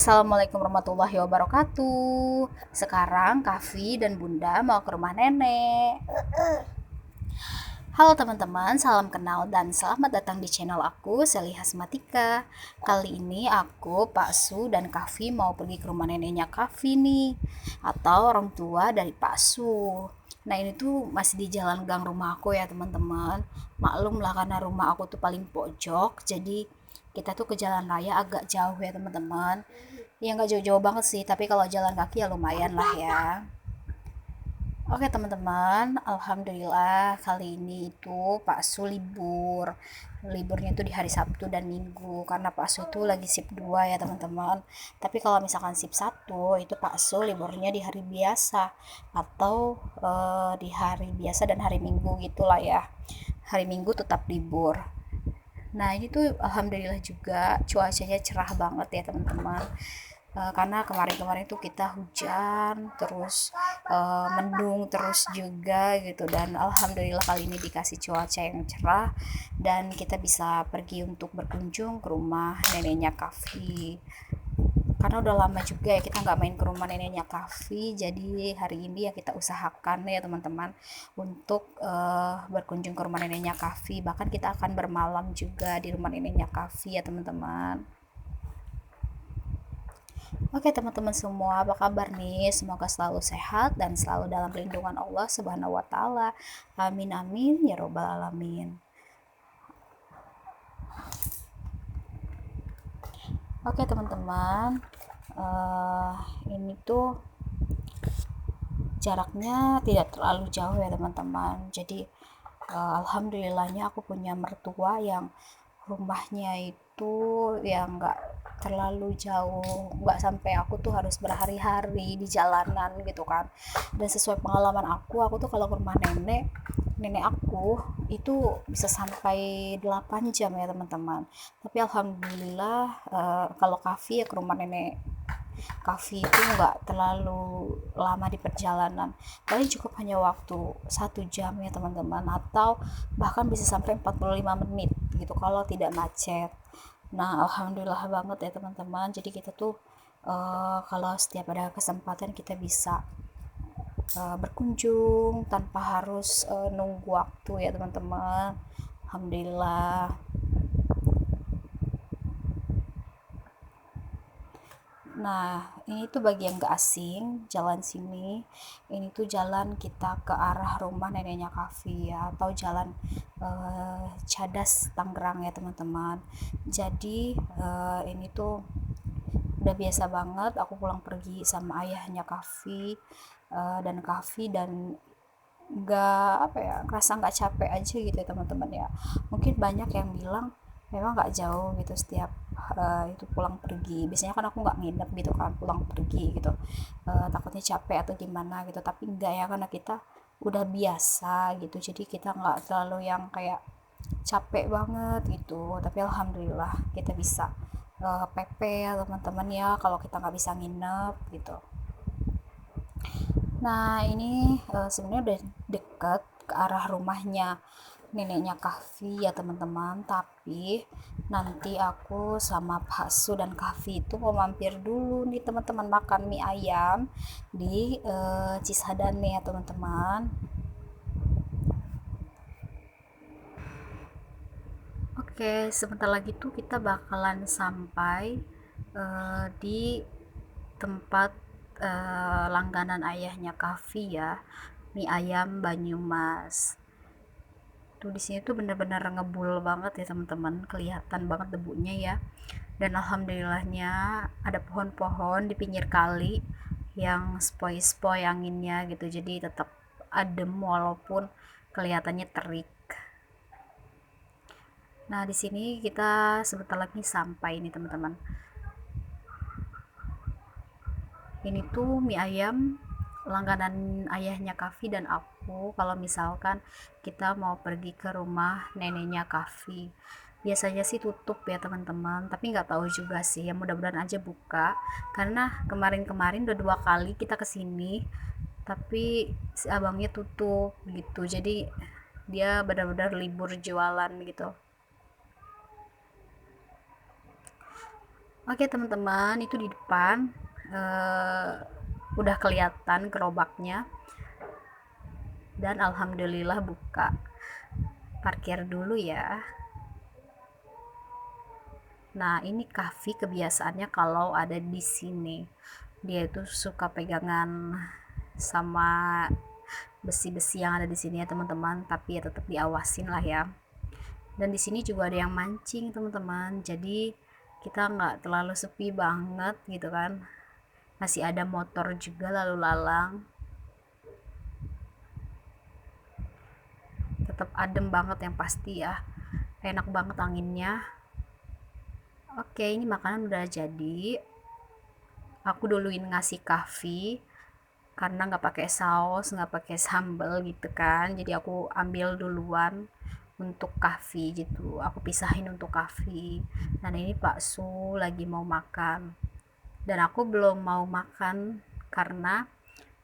Assalamualaikum warahmatullahi wabarakatuh. Sekarang Kavi dan Bunda mau ke rumah nenek. Halo teman-teman, salam kenal dan selamat datang di channel aku, Seli Hasmatika. Kali ini aku, Pak Su, dan Kavi mau pergi ke rumah neneknya Kavi nih, atau orang tua dari Pak Su. Nah ini tuh masih di jalan gang rumah aku ya teman-teman. Maklum lah karena rumah aku tuh paling pojok, jadi kita tuh ke jalan raya agak jauh ya teman-teman. Ya nggak jauh-jauh banget sih, tapi kalau jalan kaki ya lumayan lah ya. Oke teman-teman, alhamdulillah kali ini itu Pak Su libur. Liburnya itu di hari Sabtu dan Minggu karena Pak Su tuh lagi sip 2 ya teman-teman. Tapi kalau misalkan sip 1 itu Pak Su liburnya di hari biasa atau di hari biasa dan hari Minggu gitulah ya. Hari Minggu tetap libur. Nah ini tuh alhamdulillah juga cuacanya cerah banget ya teman-teman. Karena kemarin-kemarin tuh kita hujan terus mendung terus juga gitu, dan alhamdulillah kali ini dikasih cuaca yang cerah dan kita bisa pergi untuk berkunjung ke rumah neneknya Kavi. Karena udah lama juga ya kita nggak main ke rumah neneknya Kavi, jadi hari ini ya kita usahakan ya teman-teman untuk berkunjung ke rumah neneknya Kavi. Bahkan kita akan bermalam juga di rumah neneknya Kavi ya teman-teman. Oke teman-teman semua, apa kabar nih? Semoga selalu sehat dan selalu dalam lindungan Allah Subhanahu wa taala. Amin amin ya robbal alamin. Oke teman-teman, eh ini tuh jaraknya tidak terlalu jauh ya teman-teman. Jadi alhamdulillahnya aku punya mertua yang rumahnya itu ya nggak terlalu jauh, nggak sampai aku tuh harus berhari-hari di jalanan gitu kan. Dan sesuai pengalaman aku tuh kalau ke rumah nenek nenek aku itu bisa sampai 8 jam ya teman-teman. Tapi alhamdulillah kalau Kavi ya ke rumah nenek Kavi itu nggak terlalu lama di perjalanan, paling cukup hanya waktu 1 jam ya teman-teman, atau bahkan bisa sampai 45 menit gitu kalau tidak macet. Nah alhamdulillah banget ya teman-teman, jadi kita tuh kalau setiap ada kesempatan kita bisa berkunjung tanpa harus nunggu waktu ya teman-teman. Alhamdulillah. Nah, ini tuh bagi yang gak asing, jalan sini, ini tuh jalan kita ke arah rumah neneknya Kavi ya, atau jalan Cadas Tangerang ya teman-teman. Jadi ini tuh udah biasa banget aku pulang pergi sama ayahnya Kavi dan Kavi, dan nggak apa ya, ngerasa nggak capek aja gitu ya teman-teman ya. Mungkin banyak yang bilang memang nggak jauh gitu setiap itu pulang pergi, biasanya kan aku nggak nginep gitu kan pulang pergi gitu. Takutnya capek atau gimana gitu, tapi enggak ya, karena kita udah biasa gitu, jadi kita nggak terlalu yang kayak capek banget gitu. Tapi alhamdulillah kita bisa PP ya teman-teman ya kalau kita nggak bisa nginep gitu. Nah, ini sebenarnya udah deket ke arah rumahnya neneknya Kahfi ya teman-teman. Tapi nanti aku sama Pak Su dan Kahfi itu mau mampir dulu nih teman-teman, makan mie ayam di Cisadane ya teman-teman. Oke, sebentar lagi tuh kita bakalan sampai di tempat langganan ayahnya Kahfi ya, mie ayam Banyumas. Tuh di sini tuh bener-bener ngebul banget ya teman-teman, kelihatan banget debunya ya. Dan alhamdulillahnya ada pohon-pohon di pinggir kali yang spoi-spoi anginnya gitu, jadi tetap adem walaupun kelihatannya terik. Nah di sini kita sebentar lagi sampai nih teman-teman. Ini tuh mie ayam langganan ayahnya Kavi dan aku kalau misalkan kita mau pergi ke rumah neneknya Kavi. Biasanya sih tutup ya teman-teman, tapi nggak tahu juga sih ya, mudah-mudahan aja buka, karena kemarin-kemarin udah 2 kali kita kesini tapi si abangnya tutup gitu, jadi dia benar-benar libur jualan gitu. Oke teman-teman, itu di depan eh, udah kelihatan gerobaknya dan alhamdulillah buka. Parkir dulu ya. Nah, ini Kahfi kebiasaannya kalau ada di sini. Dia itu suka pegangan sama besi-besi yang ada di sini ya teman-teman, tapi ya tetap diawasin lah ya. Dan di sini juga ada yang mancing teman-teman, jadi kita nggak terlalu sepi banget gitu kan. Masih ada motor juga lalu lalang, tetap adem banget yang pasti ya, enak banget anginnya. Oke, ini makanan udah jadi. Aku duluin ngasih Kahfi karena nggak pakai saus, nggak pakai sambal gitu kan, jadi aku ambil duluan untuk Kahfi gitu, aku pisahin untuk Kahfi. Dan ini Pak Su lagi mau makan dan aku belum mau makan karena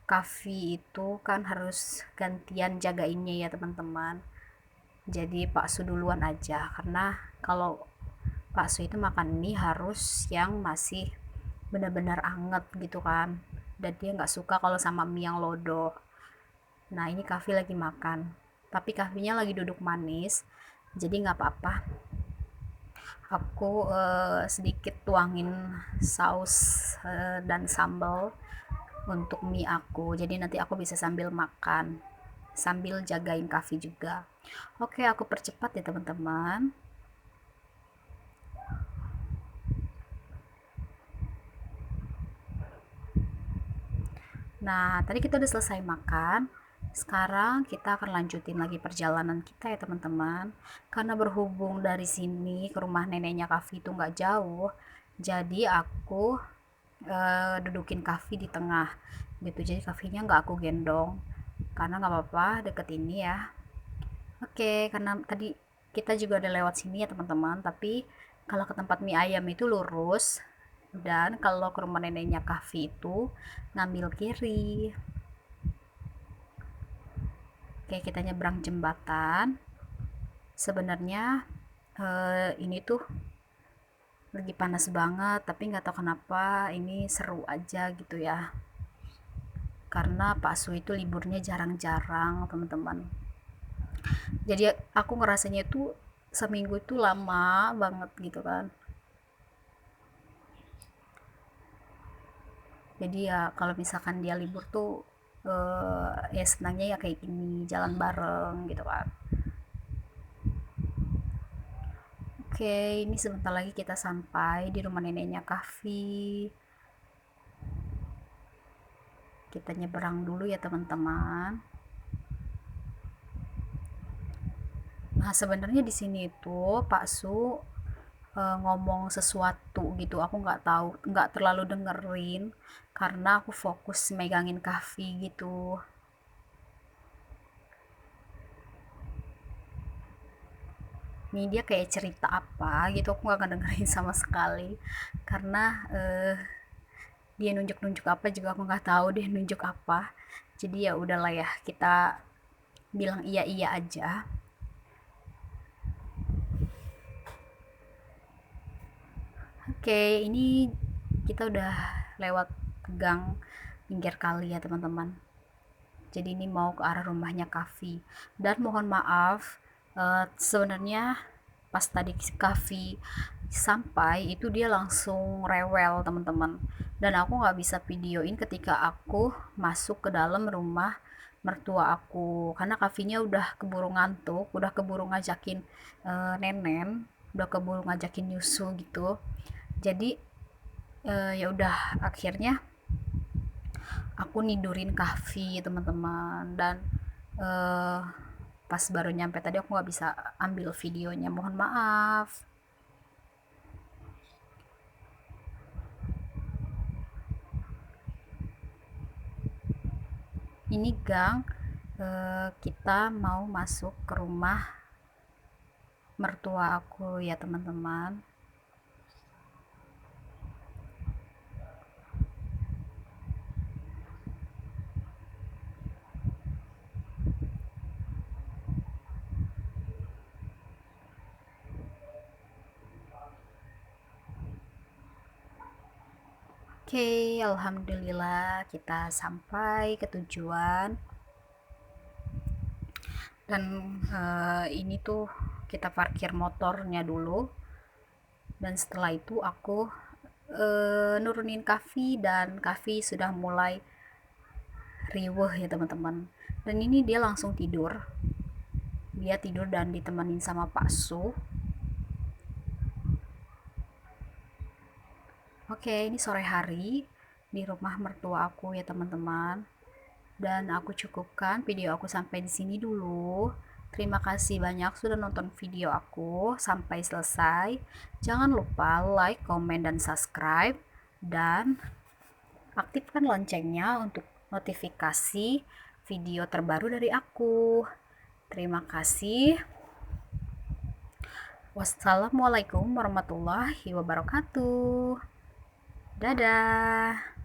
Kahfi itu kan harus gantian jagainnya ya teman-teman. Jadi Pak Su duluan aja, karena kalau Pak Su itu makan mie harus yang masih benar-benar anget gitu kan, dan dia nggak suka kalau sama mie yang lodo. Nah ini Kahfi lagi makan, tapi Kahfinya lagi duduk manis, jadi nggak apa-apa. Aku sedikit tuangin saus dan sambal untuk mie aku, jadi nanti aku bisa sambil makan sambil jagain Kahfi juga. Oke, aku percepat ya teman-teman. Nah, tadi kita udah selesai makan. Sekarang kita akan lanjutin lagi perjalanan kita ya teman-teman. Karena berhubung dari sini ke rumah neneknya Kahfi itu nggak jauh, jadi aku dudukin Kahfi di tengah gitu. Jadi Kahfinya nggak aku gendong, karena nggak apa-apa, deket ini ya. Oke, karena tadi kita juga udah lewat sini ya teman-teman. Tapi kalau ke tempat mie ayam itu lurus, dan kalau ke rumah neneknya Kahfi itu ngambil kiri. Kayak kita nyebrang jembatan. Sebenarnya ini tuh lagi panas banget, tapi nggak tahu kenapa ini seru aja gitu ya. Karena Pak Su itu liburnya jarang-jarang teman-teman. Jadi aku ngerasanya itu seminggu itu lama banget gitu kan. Jadi ya kalau misalkan dia libur tuh ya senangnya ya kayak gini, jalan bareng gitu kan. Oke, ini sebentar lagi kita sampai di rumah neneknya Kahfi. Kita nyeberang dulu ya teman-teman. Nah sebenarnya di sini itu Pak Su ngomong sesuatu gitu, aku nggak tahu, nggak terlalu dengerin karena aku fokus megangin Kahfi gitu. Ini dia kayak cerita apa gitu, aku nggak dengerin sama sekali karena dia nunjuk-nunjuk apa juga aku nggak tahu dia nunjuk apa. Jadi ya udahlah ya, kita bilang iya iya aja. Oke, ini kita udah lewat gang pinggir kali ya teman-teman. Jadi ini mau ke arah rumahnya Kahfi. Dan mohon maaf, sebenarnya pas tadi Kahfi sampai itu dia langsung rewel teman-teman. Dan aku nggak bisa videoin ketika aku masuk ke dalam rumah mertua aku, karena Kahfinya udah keburu ngantuk, udah keburu ngajakin nenen, udah keburu ngajakin nyusu gitu. Jadi ya udah akhirnya aku nidurin Kahfi teman-teman. Dan eh, pas baru nyampe tadi aku nggak bisa ambil videonya, mohon maaf. Ini gang kita mau masuk ke rumah mertua aku ya teman-teman. Oke, alhamdulillah kita sampai ke tujuan. Dan ini tuh kita parkir motornya dulu, dan setelah itu aku nurunin Kavi, dan Kavi sudah mulai riweh ya teman-teman. Dan ini dia langsung tidur, dan ditemenin sama Pak Su. Oke, ini sore hari di rumah mertua aku ya teman-teman. Dan aku cukupkan video aku sampai di sini dulu. Terima kasih banyak sudah nonton video aku sampai selesai. Jangan lupa like, komen, dan subscribe. Dan aktifkan loncengnya untuk notifikasi video terbaru dari aku. Terima kasih. Wassalamualaikum warahmatullahi wabarakatuh. Dadah.